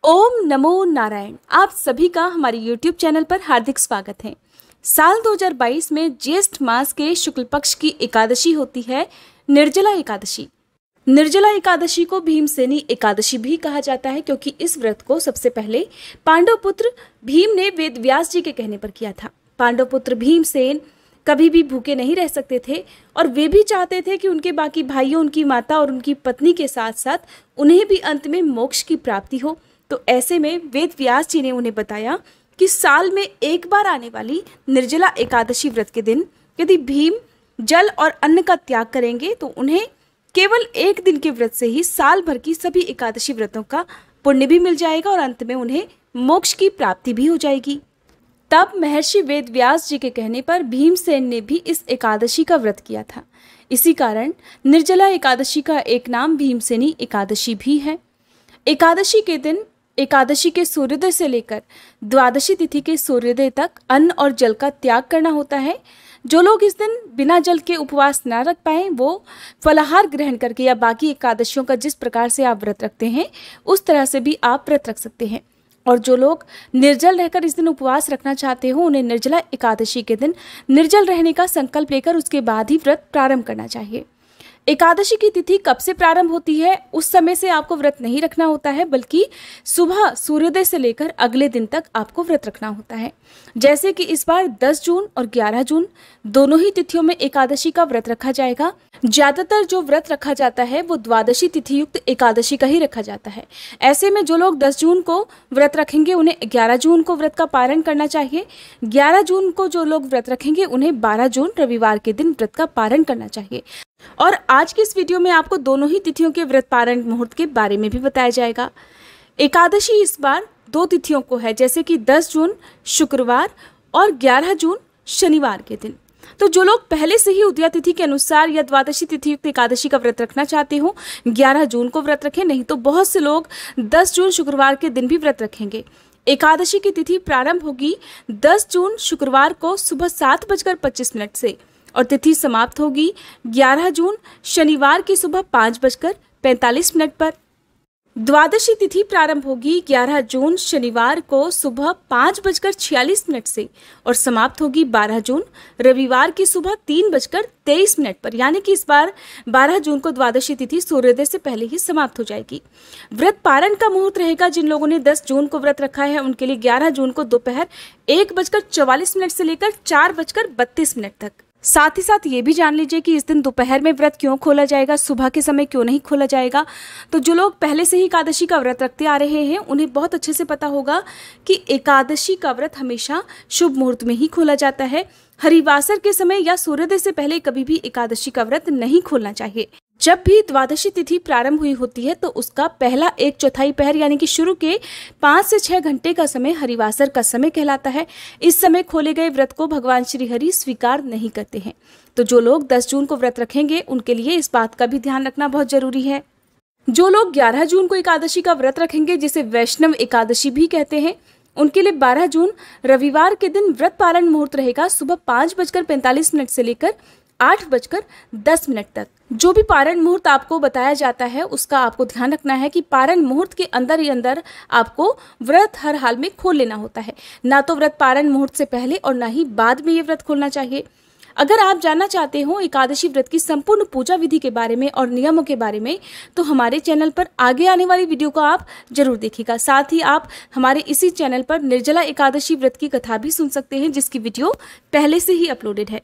ओम नमो नारायण। आप सभी का हमारे YouTube चैनल पर हार्दिक स्वागत है। साल 2022 में ज्येष्ठ मास के शुक्ल पक्ष की एकादशी होती है निर्जला एकादशी। निर्जला एकादशी को भीमसेनी एकादशी भी कहा जाता है, क्योंकि इस व्रत को सबसे पहले पांडव पुत्र भीम ने वेद व्यास जी के कहने पर किया था। पांडव पुत्र भीमसेन कभी भी भूखे नहीं रह सकते थे और वे भी चाहते थे कि उनके बाकी भाइयों, उनकी माता और उनकी पत्नी के साथ साथ उन्हें भी अंत में मोक्ष की प्राप्ति हो। तो ऐसे में वेद व्यास जी ने उन्हें बताया कि साल में एक बार आने वाली निर्जला एकादशी व्रत के दिन यदि भीम जल और अन्न का त्याग करेंगे तो उन्हें केवल एक दिन के व्रत से ही साल भर की सभी एकादशी व्रतों का पुण्य भी मिल जाएगा और अंत में उन्हें मोक्ष की प्राप्ति भी हो जाएगी। तब महर्षि वेद व्यास जी के कहने पर भीमसेन ने भी इस एकादशी का व्रत किया था। इसी कारण निर्जला एकादशी का एक नाम भीमसेनी एकादशी भी है। एकादशी के दिन एकादशी के सूर्योदय से लेकर द्वादशी तिथि के सूर्योदय तक अन्न और जल का त्याग करना होता है। जो लोग इस दिन बिना जल के उपवास न रख पाए वो फलाहार ग्रहण करके या बाकी एकादशियों का जिस प्रकार से आप व्रत रखते हैं उस तरह से भी आप व्रत रख सकते हैं। और जो लोग निर्जल रहकर इस दिन उपवास रखना चाहते हो उन्हें निर्जला एकादशी के दिन निर्जल रहने का संकल्प लेकर उसके बाद ही व्रत प्रारंभ करना चाहिए। एकादशी की तिथि कब से प्रारंभ होती है उस समय से आपको व्रत नहीं रखना होता है, बल्कि सुबह सूर्योदय से लेकर अगले दिन तक आपको व्रत रखना होता है। जैसे कि इस बार 10 जून और 11 जून दोनों ही तिथियों में एकादशी का व्रत रखा जाएगा। ज्यादातर जो व्रत रखा जाता है वो द्वादशी तिथि युक्त एकादशी का ही रखा जाता है। ऐसे में जो लोग 10 जून को व्रत रखेंगे उन्हें 11 जून को व्रत का पारण करना चाहिए। 11 जून को जो लोग व्रत रखेंगे उन्हें 12 जून रविवार के दिन व्रत का पारण करना चाहिए। और आज की इस वीडियो में आपको दोनों ही तिथियों के व्रत पारण मुहूर्त के बारे में भी बताया जाएगा। एकादशी इस बार 2 तिथियों को है, जैसे कि 10 जून शुक्रवार और 11 जून शनिवार के दिन। तो जो लोग पहले से ही उदया तिथि के अनुसार या द्वादशी तिथि युक्त एकादशी का व्रत रखना चाहते हो 11 जून को व्रत रखें, नहीं तो बहुत से लोग 10 जून शुक्रवार के दिन भी व्रत रखेंगे। एकादशी की तिथि प्रारंभ होगी 10 जून शुक्रवार को सुबह 7:25 से और तिथि समाप्त होगी 11 जून शनिवार की सुबह 5:45 पर। द्वादशी तिथि प्रारंभ होगी 11 जून शनिवार को सुबह 5:46 से और समाप्त होगी 12 जून रविवार की सुबह 3:23 पर। यानी कि इस बार 12 जून को द्वादशी तिथि सूर्योदय से पहले ही समाप्त हो जाएगी। व्रत पारण का मुहूर्त रहेगा जिन लोगों ने 10 जून को व्रत रखा है उनके लिए 11 जून को दोपहर 1:44 से लेकर 4:32 तक। साथ ही साथ ये भी जान लीजिए कि इस दिन दोपहर में व्रत क्यों खोला जाएगा, सुबह के समय क्यों नहीं खोला जाएगा। तो जो लोग पहले से ही एकादशी का व्रत रखते आ रहे हैं उन्हें बहुत अच्छे से पता होगा कि एकादशी का व्रत हमेशा शुभ मुहूर्त में ही खोला जाता है। हरिवासर के समय या सूर्योदय से पहले कभी भी एकादशी का व्रत नहीं खोलना चाहिए। जब भी द्वादशी तिथि प्रारंभ हुई होती है तो उसका पहला 1/4 पहर यानी कि शुरू के 5 से 6 घंटे का समय हरिवासर का समय कहलाता है। इस समय खोले गए व्रत को भगवान श्री हरि स्वीकार नहीं करते हैं। तो जो लोग 10 जून को व्रत रखेंगे उनके लिए इस बात का भी ध्यान रखना बहुत जरूरी है। जो लोग 11 जून को एकादशी का व्रत रखेंगे, जिसे वैष्णव एकादशी भी कहते हैं, उनके लिए 12 जून रविवार के दिन व्रत पारण मुहूर्त रहेगा सुबह 5:45 से लेकर 8:10 तक। जो भी पारण मुहूर्त आपको बताया जाता है उसका आपको ध्यान रखना है कि पारण मुहूर्त के अंदर ही अंदर आपको व्रत हर हाल में खोल लेना होता है। ना तो व्रत पारण मुहूर्त से पहले और ना ही बाद में ये व्रत खोलना चाहिए। अगर आप जानना चाहते हो एकादशी व्रत की संपूर्ण पूजा विधि के बारे में और नियमों के बारे में तो हमारे चैनल पर आगे आने वाली वीडियो को आप जरूर देखिएगा। साथ ही आप हमारे इसी चैनल पर निर्जला एकादशी व्रत की कथा भी सुन सकते हैं, जिसकी वीडियो पहले से ही अपलोडेड है।